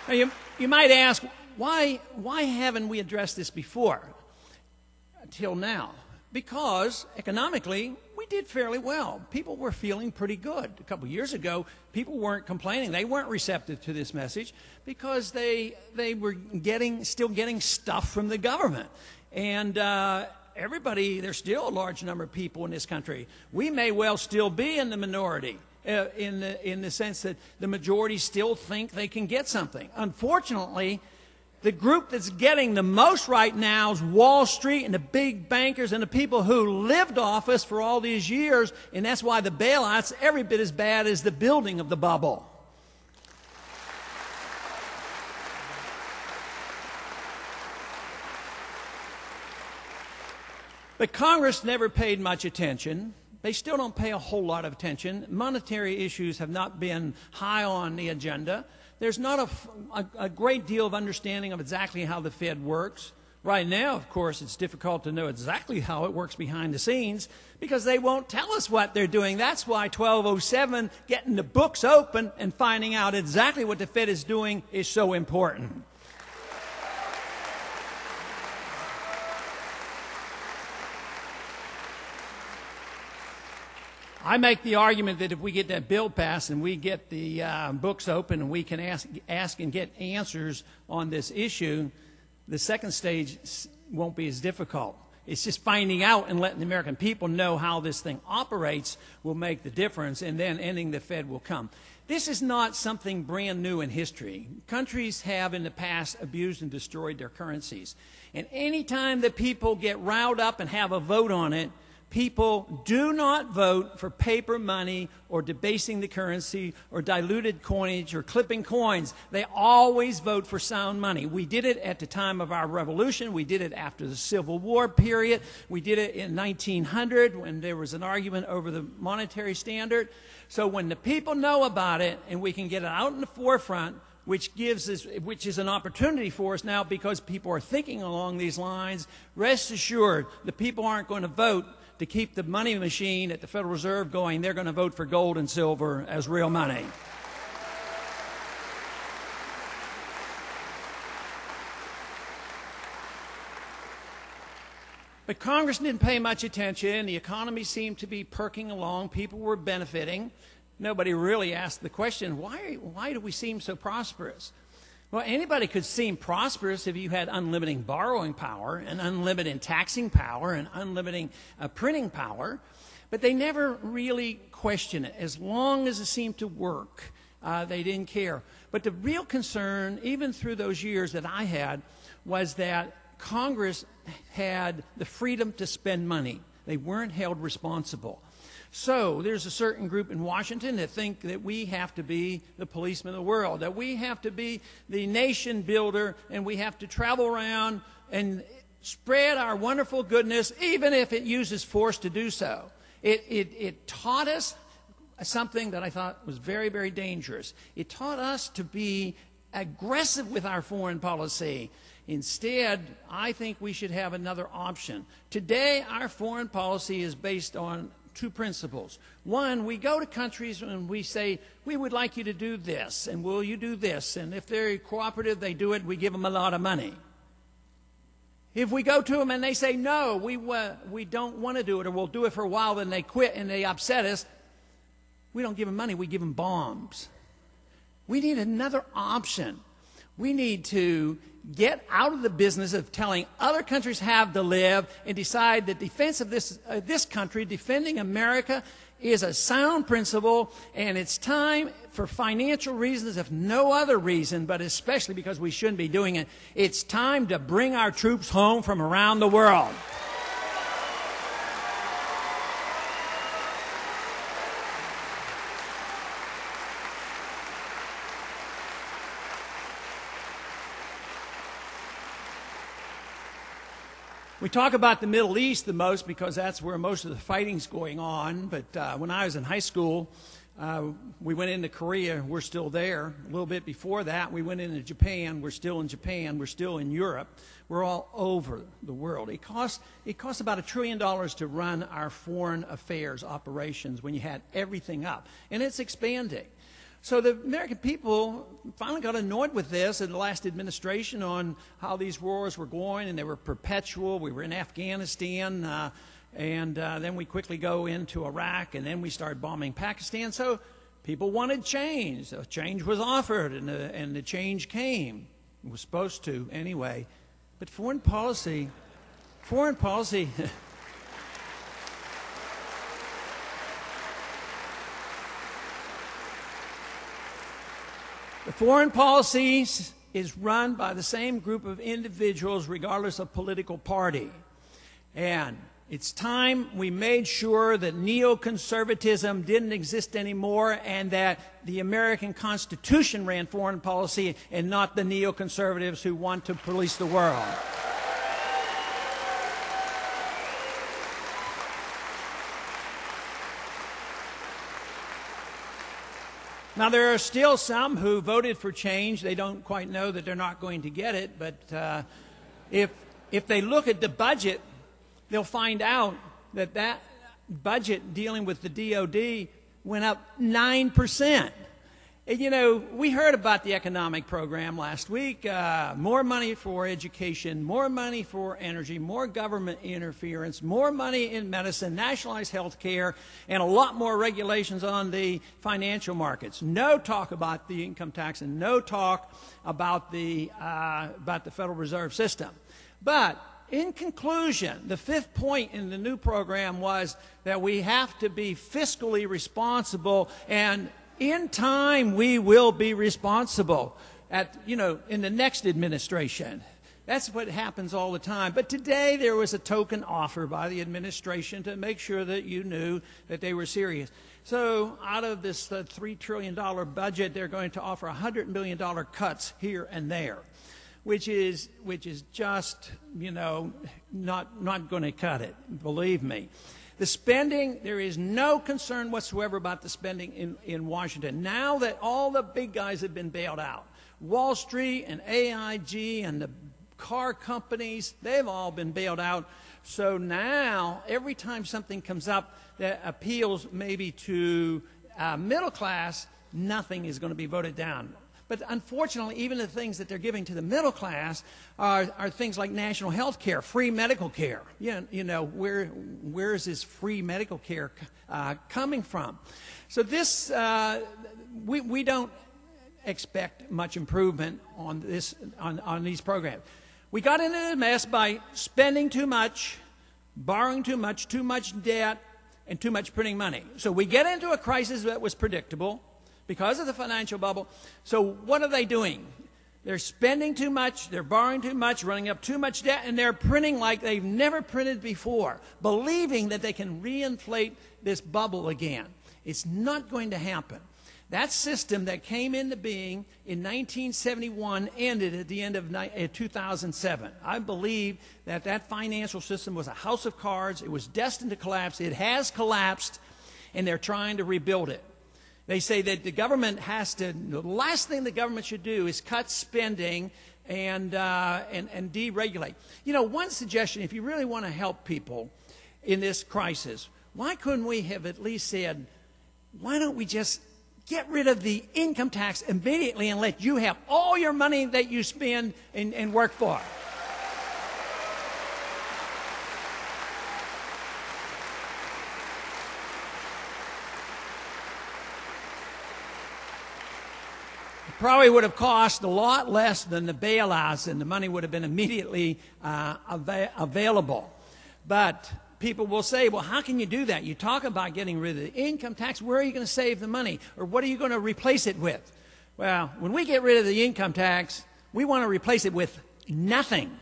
Now you might ask, why haven't we addressed this before, until now? Because economically, we did fairly well. People were feeling pretty good. A couple years ago, people weren't complaining. They weren't receptive to this message because they were still getting stuff from the government. And there's still a large number of people in this country. We may well still be in the minority in the sense that the majority still think they can get something. Unfortunately, the group that's getting the most right now is Wall Street and the big bankers and the people who lived off us for all these years, and that's why the bailout's every bit as bad as the building of the bubble. But Congress never paid much attention. They still don't pay a whole lot of attention. Monetary issues have not been high on the agenda. There's not a great deal of understanding of exactly how the Fed works. Right now, of course, it's difficult to know exactly how it works behind the scenes because they won't tell us what they're doing. That's why 1207, getting the books open and finding out exactly what the Fed is doing is so important. I make the argument that if we get that bill passed and we get the books open and we can ask and get answers on this issue, the second stage won't be as difficult. It's just finding out and letting the American people know how this thing operates will make the difference, and then ending the Fed will come. This is not something brand new in history. Countries have in the past abused and destroyed their currencies. And any time that people get riled up and have a vote on it, people do not vote for paper money or debasing the currency or diluted coinage or clipping coins. They always vote for sound money. We did it at the time of our revolution. We did it after the Civil War period. We did it in 1900 when there was an argument over the monetary standard. So when the people know about it and we can get it out in the forefront, which is an opportunity for us now because people are thinking along these lines, rest assured the people aren't going to vote to keep the money machine at the Federal Reserve going. They're going to vote for gold and silver as real money. But Congress didn't pay much attention. The economy seemed to be perking along. People were benefiting. Nobody really asked the question, why do we seem so prosperous? Well, anybody could seem prosperous if you had unlimited borrowing power and unlimited taxing power and unlimited printing power, but they never really questioned it. As long as it seemed to work, they didn't care. But the real concern, even through those years that I had, was that Congress had the freedom to spend money. They weren't held responsible. So there's a certain group in Washington that think that we have to be the policeman of the world, that we have to be the nation builder, and we have to travel around and spread our wonderful goodness, even if it uses force to do so. It taught us something that I thought was very, very dangerous. It taught us to be aggressive with our foreign policy. Instead, I think we should have another option. Today, our foreign policy is based on two principles. One, we go to countries and we say, we would like you to do this, and will you do this? And if they're cooperative, they do it, we give them a lot of money. If we go to them and they say, no, we don't want to do it, or we'll do it for a while, then they quit and they upset us, we don't give them money, we give them bombs. We need another option. We need to get out of the business of telling other countries how to live and decide that defense of this country, defending America, is a sound principle, and it's time for financial reasons, if no other reason, but especially because we shouldn't be doing it, it's time to bring our troops home from around the world. We talk about the Middle East the most because that's where most of the fighting's going on. But when I was in high school, we went into Korea. We're still there. A little bit before that, we went into Japan. We're still in Japan. We're still in Europe. We're all over the world. It costs about $1 trillion to run our foreign affairs operations when you had everything up. And it's expanding. So the American people finally got annoyed with this in the last administration on how these wars were going, and they were perpetual. We were in Afghanistan, and then we quickly go into Iraq, and then we started bombing Pakistan. So people wanted change. So change was offered, and the change came. It was supposed to anyway. But foreign policy. The foreign policy is run by the same group of individuals regardless of political party. And it's time we made sure that neoconservatism didn't exist anymore and that the American Constitution ran foreign policy and not the neoconservatives who want to police the world. Now, there are still some who voted for change. They don't quite know that they're not going to get it. But if they look at the budget, they'll find out that that budget dealing with the DOD went up 9%. And, you know, we heard about the economic program last week. More money for education, more money for energy, more government interference, more money in medicine, nationalized health care, and a lot more regulations on the financial markets. No talk about the income tax and no talk about the Federal Reserve System. But in conclusion, the fifth point in the new program was that we have to be fiscally responsible, and in time we will be responsible in the next administration. That's what happens all the time. But today there was a token offer by the administration to make sure that you knew that they were serious. So out of this $3 trillion budget, they're going to offer $100 million cuts here and there, which is just, not going to cut it, believe me. The spending, there is no concern whatsoever about the spending in Washington. Now that all the big guys have been bailed out, Wall Street and AIG and the car companies, they've all been bailed out. So now, every time something comes up that appeals maybe to middle class, nothing is going to be voted down. But unfortunately, even the things that they're giving to the middle class are things like national health care, free medical care. Where is this free medical care coming from? So this, we don't expect much improvement on this on these programs. We got into the mess by spending too much, borrowing too much debt, and too much printing money. So we get into a crisis that was predictable because of the financial bubble. So what are they doing? They're spending too much, they're borrowing too much, running up too much debt, and they're printing like they've never printed before, believing that they can reinflate this bubble again. It's not going to happen. That system that came into being in 1971 ended at the end of 2007. I believe that financial system was a house of cards. It was destined to collapse. It has collapsed, and they're trying to rebuild it. They say that the last thing the government should do is cut spending and deregulate. One suggestion, if you really want to help people in this crisis, why couldn't we have at least said, why don't we just get rid of the income tax immediately and let you have all your money that you spend and work for? Probably would have cost a lot less than the bailouts, and the money would have been immediately available. But people will say, well, how can you do that? You talk about getting rid of the income tax. Where are you going to save the money? Or what are you going to replace it with? Well, when we get rid of the income tax, we want to replace it with nothing.